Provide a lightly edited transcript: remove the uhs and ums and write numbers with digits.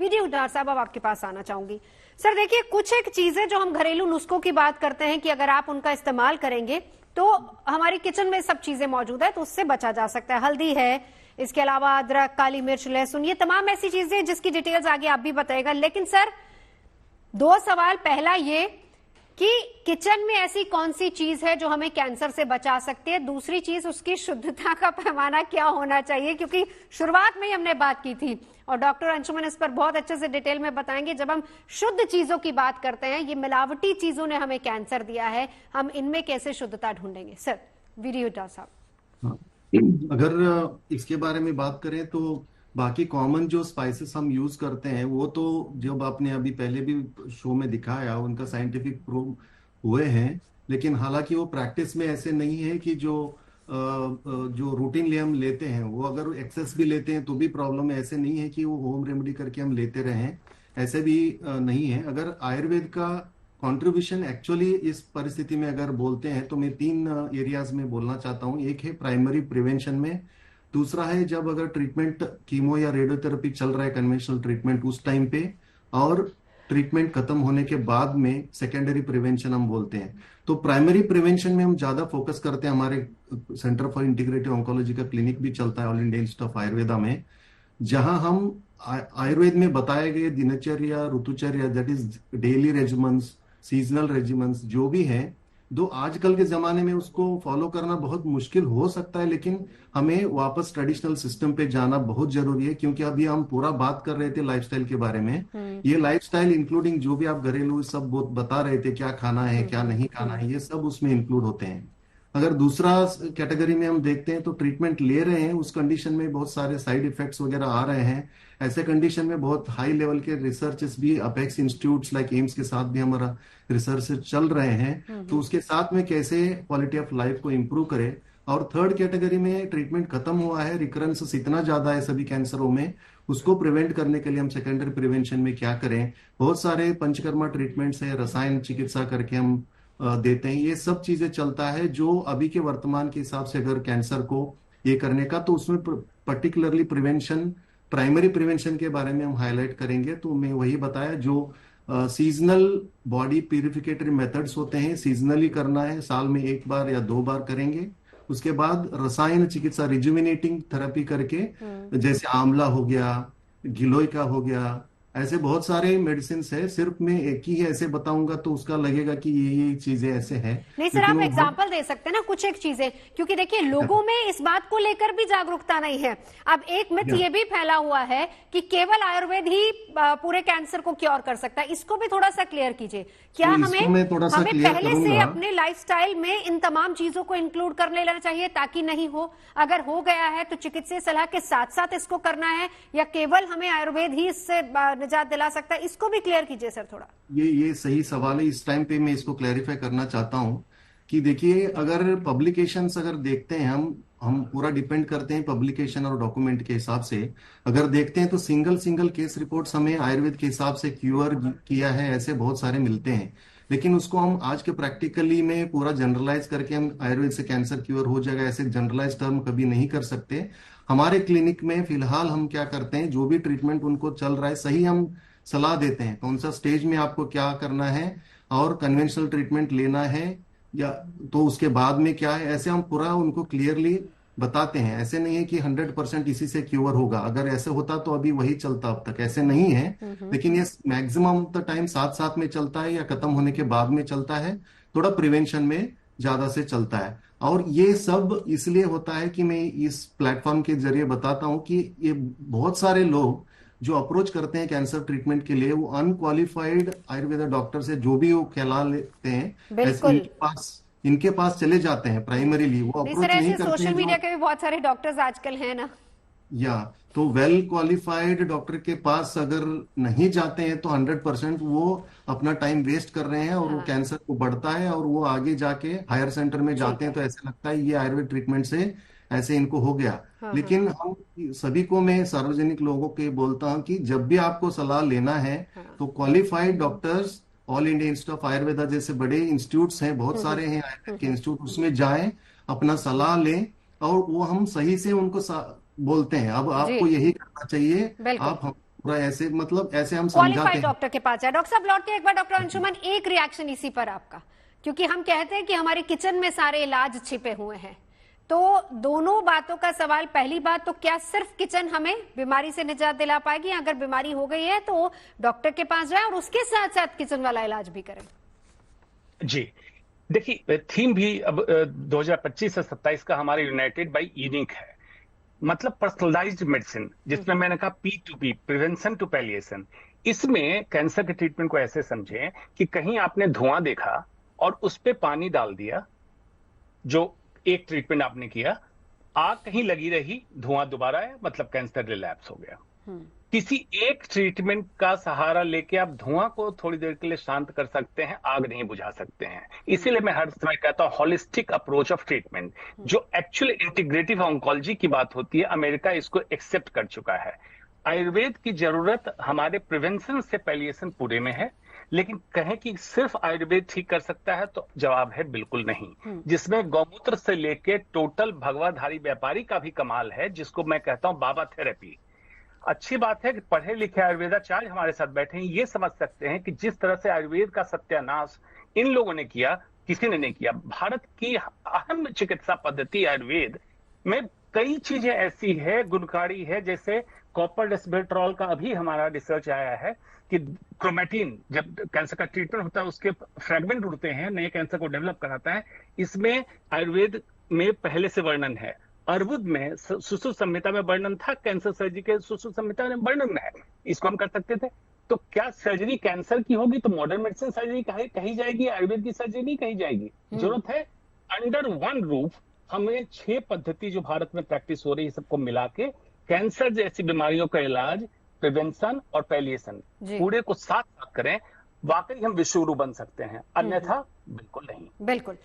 Video doctor साहब अब आपके पास आना चाहूंगी। सर देखिए, कुछ एक चीजें जो हम घरेलू नुस्खों की बात करते हैं कि अगर आप उनका इस्तेमाल करेंगे तो हमारी किचन में सब चीजें मौजूद है तो उससे बचा जा सकता है। हल्दी है, इसके अलावा अदरक, काली मिर्च, लहसुन, ये तमाम ऐसी चीजें जिसकी डिटेल्स आगे आप भी बताएगा। लेकिन सर 2 सवाल, पहला ये कि किचन में ऐसी कौन सी चीज है जो हमें कैंसर से बचा सकती है, दूसरी चीज उसकी शुद्धता का पैमाना क्या होना चाहिए, क्योंकि शुरुआत में ही हमने बात की थी और डॉक्टर अंशुमन इस पर बहुत अच्छे से डिटेल में बताएंगे। जब हम शुद्ध चीजों की बात करते हैं, ये मिलावटी चीजों ने हमें कैंसर दिया है, हम इनमें कैसे शुद्धता ढूंढेंगे? सर वीडियो डॉक्टर साहब। अगर इसके बारे में बात करें तो बाकी कॉमन जो स्पाइसेस हम यूज करते हैं वो तो जब आपने अभी पहले भी शो में दिखाया उनका साइंटिफिक प्रूव हुए हैं, लेकिन हालांकि वो प्रैक्टिस में ऐसे नहीं है कि जो रूटीनली हम लेते हैं वो अगर एक्सेस भी लेते हैं तो भी प्रॉब्लम है। ऐसे नहीं है कि वो होम रेमेडी करके हम लेते रहें, ऐसे भी नहीं है। अगर आयुर्वेद का कंट्रीब्यूशन एक्चुअली इस परिस्थिति में अगर बोलते हैं तो मैं 3 एरियाज में बोलना चाहता हूँ। एक है प्राइमरी प्रिवेंशन में, दूसरा है जब अगर ट्रीटमेंट कीमो या रेडियोथेरेपी चल रहा है कन्वेंशनल ट्रीटमेंट उस टाइम पे, और ट्रीटमेंट खत्म होने के बाद में सेकेंडरी प्रिवेंशन हम बोलते हैं। तो प्राइमरी प्रिवेंशन में हम ज्यादा फोकस करते हैं। हमारे सेंटर फॉर इंटीग्रेटिव ऑन्कोलॉजी का क्लिनिक भी चलता है all India institute of Ayurveda में, जहां हम आयुर्वेद में बताए गए दिनचर्या, ऋतुचर्या, that is daily regiments, seasonal regiments जो भी है, दो आजकल के जमाने में उसको फॉलो करना बहुत मुश्किल हो सकता है, लेकिन हमें वापस ट्रेडिशनल सिस्टम पे जाना बहुत जरूरी है। क्योंकि अभी हम पूरा बात कर रहे थे लाइफस्टाइल के बारे में, ये लाइफस्टाइल इंक्लूडिंग जो भी आप घरेलू सब बता रहे थे, क्या खाना है क्या नहीं खाना है, ये सब उसमें इंक्लूड होते हैं। अगर दूसरा कैटेगरी में हम देखते हैं तो ट्रीटमेंट ले रहे हैं, उस कंडीशन में बहुत सारे साइड इफेक्ट्स वगैरह आ रहे हैं। ऐसे कंडीशन में बहुत हाई लेवल के रिसर्चेस भी अपेक्स इंस्टीट्यूट्स लाइक एम्स के साथ भी हमारा रिसर्च चल रहे हैं, तो उसके साथ में कैसे क्वालिटी ऑफ लाइफ को इम्प्रूव करें। और थर्ड कैटेगरी में ट्रीटमेंट खत्म हुआ है, रिकरेंस इतना ज्यादा है सभी कैंसरों में, उसको प्रिवेंट करने के लिए हम सेकेंडरी प्रिवेंशन में क्या करें। बहुत सारे पंचकर्मा ट्रीटमेंट्स है, रसायन चिकित्सा करके हम देते हैं। ये सब चीजें चलता है जो अभी के वर्तमान के हिसाब से अगर कैंसर को ये करने का, तो उसमें पर्टिकुलरली प्रिवेंशन, प्राइमरी प्रिवेंशन के बारे में हम हाईलाइट करेंगे। तो मैं वही बताया, जो सीजनल बॉडी प्यूरिफिकेटरी मेथड्स होते हैं, सीजनली करना है, साल में 1 बार या 2 बार करेंगे। उसके बाद रसायन चिकित्सा रिजुविनेटिंग थेरेपी करके, जैसे आंवला हो गया, गिलोय का हो गया, ऐसे बहुत सारे मेडिसिन है। सिर्फ मैं एक ही ऐसे बताऊंगा तो उसका लगेगा कि ये चीजें ऐसे हैं। नहीं सर, आप एग्जांपल दे सकते हैं ना कुछ एक चीजें, क्योंकि देखिए लोगों में इस बात को लेकर भी जागरूकता नहीं है। अब एक मिथ ये भी फैला हुआ है कि केवल आयुर्वेद ही पूरे कैंसर को क्योर कर सकता है, इसको भी थोड़ा सा क्लियर कीजिए। क्या हमें पहले से अपने लाइफस्टाइल में इन तमाम चीजों को इंक्लूड कर लेना चाहिए ताकि नहीं हो, अगर हो गया है तो चिकित्सीय सलाह के साथ साथ इसको करना है, या केवल हमें आयुर्वेद ही इससे निजात दिला सकता है? इसको भी क्लियर कीजिए सर थोड़ा। ये सही सवाल है। इस टाइम पे मैं इसको क्लैरिफाई करना चाहता हूँ कि देखिए, अगर पब्लिकेशंस अगर देखते हैं, हम पूरा डिपेंड करते हैं पब्लिकेशन और डॉक्यूमेंट के हिसाब से। अगर देखते हैं तो सिंगल केस रिपोर्ट्स हमें आयुर्वेद के हिसाब से क्यूर किया है ऐसे बहुत सारे मिलते हैं, लेकिन उसको हम आज के प्रैक्टिकली में पूरा जनरलाइज करके हम आयुर्वेद से कैंसर क्यूर हो जाएगा ऐसे जनरलाइज टर्म कभी नहीं कर सकते। हमारे क्लिनिक में फिलहाल हम क्या करते हैं, जो भी ट्रीटमेंट उनको चल रहा है सही हम सलाह देते हैं, कौन सा स्टेज में आपको क्या करना है और कन्वेंशनल ट्रीटमेंट लेना है या तो उसके बाद में क्या है, ऐसे हम पूरा उनको क्लियरली बताते हैं। ऐसे नहीं है कि 100% इसी से क्योर होगा, अगर ऐसे होता तो अभी वही चलता, अब तक ऐसे नहीं है। लेकिन ये मैक्सिमम द टाइम साथ साथ में चलता है या खत्म होने के बाद में चलता है, थोड़ा प्रिवेंशन में ज्यादा से चलता है। और ये सब इसलिए होता है कि मैं इस प्लेटफॉर्म के जरिए बताता हूं कि ये बहुत सारे लोग जो अप्रोच करते हैं कैंसर ट्रीटमेंट के लिए, वो अनक्वालिफाइड आयुर्वेदा डॉक्टर से जो भी वो कहला लेते हैं ऐसे इनके पास चले जाते हैं प्राइमरीली, वो अप्रोच नहीं करते हैं। सोशल मीडिया के भी बहुत सारे डॉक्टर्स आजकल हैं ना, या तो वेल क्वालिफाइड डॉक्टर के पास अगर नहीं जाते हैं तो 100% वो अपना टाइम वेस्ट कर रहे हैं और वो कैंसर को बढ़ता है और वो आगे जाके हायर सेंटर में जाते हैं तो ऐसा लगता है ये आयुर्वेद ट्रीटमेंट से ऐसे इनको हो गया। लेकिन हम सभी को मैं सार्वजनिक लोगों के बोलता हूं कि जब भी आपको सलाह लेना है तो qualified doctors, all India institute of Ayurveda जैसे बड़े इंस्टीट्यूट्स हैं, बहुत सारे हैं आयुर्वेद के इंस्टीट्यूट, उसमें जाएं, अपना सलाह लें और वो हम सही से उनको बोलते हैं। अब आपको यही करना चाहिए, आप पूरा ऐसे मतलब ऐसे हम समझाते क्वालिफाइड हैं। डॉक्टर के पास जाए। डॉक्टर साहब लौट के एक बार, डॉक्टर अंशुमन, एक रिएक्शन इसी पर आपका, क्योंकि हम कहते हैं कि हमारे किचन में सारे इलाज छिपे हुए हैं, तो दोनों बातों का सवाल। पहली बात तो क्या सिर्फ किचन हमें बीमारी से निजात दिला पाएगी? अगर बीमारी हो गई है तो डॉक्टर के पास जाए और उसके साथ साथ किचन वाला इलाज भी करें। जी देखिए, थीम भी अब 2025 से 27 का हमारे यूनाइटेड बाय यूनिक है, मतलब पर्सनलाइज्ड मेडिसिन, जिसमें मैंने कहा P2P, प्रिवेंशन टू पैलिएशन। इसमें कैंसर के ट्रीटमेंट को ऐसे समझें कि कहीं आपने धुआं देखा और उस पे पानी डाल दिया, जो एक ट्रीटमेंट आपने किया, आग कहीं लगी रही, धुआं दोबारा है, मतलब कैंसर रिलैप्स हो गया। किसी एक ट्रीटमेंट का सहारा लेके आप धुआं को थोड़ी देर के लिए शांत कर सकते हैं, आग नहीं बुझा सकते हैं। इसीलिए मैं हर समय कहता हूं हॉलिस्टिक अप्रोच ऑफ ट्रीटमेंट, जो एक्चुअली इंटीग्रेटिव ऑन्कोलॉजी की बात होती है। अमेरिका इसको एक्सेप्ट कर चुका है। आयुर्वेद की जरूरत हमारे प्रिवेंशन से पैलिएशन पूरे में है, लेकिन कहें कि सिर्फ आयुर्वेद ठीक कर सकता है तो जवाब है बिल्कुल नहीं। जिसमें गौमूत्र से लेके टोटल भगवाधारी व्यापारी का भी कमाल है, जिसको मैं कहता हूं बाबा थेरेपी। अच्छी बात है कि पढ़े लिखे आयुर्वेदाचार्य हमारे साथ बैठे हैं, ये समझ सकते हैं कि जिस तरह से आयुर्वेद का सत्यानाश इन लोगों ने किया, किसी ने नहीं किया। भारत की अहम चिकित्सा पद्धति आयुर्वेद में कई चीजें ऐसी है, गुणकारी है, जैसे कॉपर रेस्वेट्रॉल का अभी हमारा रिसर्च आया है कि क्रोमेटिन, जब कैंसर का ट्रीटमेंट होता है उसके फ्रेगमेंट उड़ते हैं, नए कैंसर को डेवलप कराता है। इसमें आयुर्वेद में पहले से वर्णन है। अर्बुद में सुश्रुत संहिता में वर्णन था, कैंसर सर्जरी के सुश्रुत संहिता में वर्णन है, इसको हम कर सकते थे। तो क्या सर्जरी कैंसर की होगी तो मॉडर्न मेडिसिन सर्जरी कही जाएगी, आयुर्वेद की सर्जरी नहीं कही जाएगी। जरूरत है अंडर वन रूफ हमें 6 पद्धति जो भारत में प्रैक्टिस हो रही है सबको मिला के कैंसर जैसी बीमारियों का इलाज, प्रिवेंशन और पैलिएशन पूरे को साथ साथ करें। वाकई हम विश्व गुरु बन सकते हैं, अन्यथा बिल्कुल नहीं। बिल्कुल।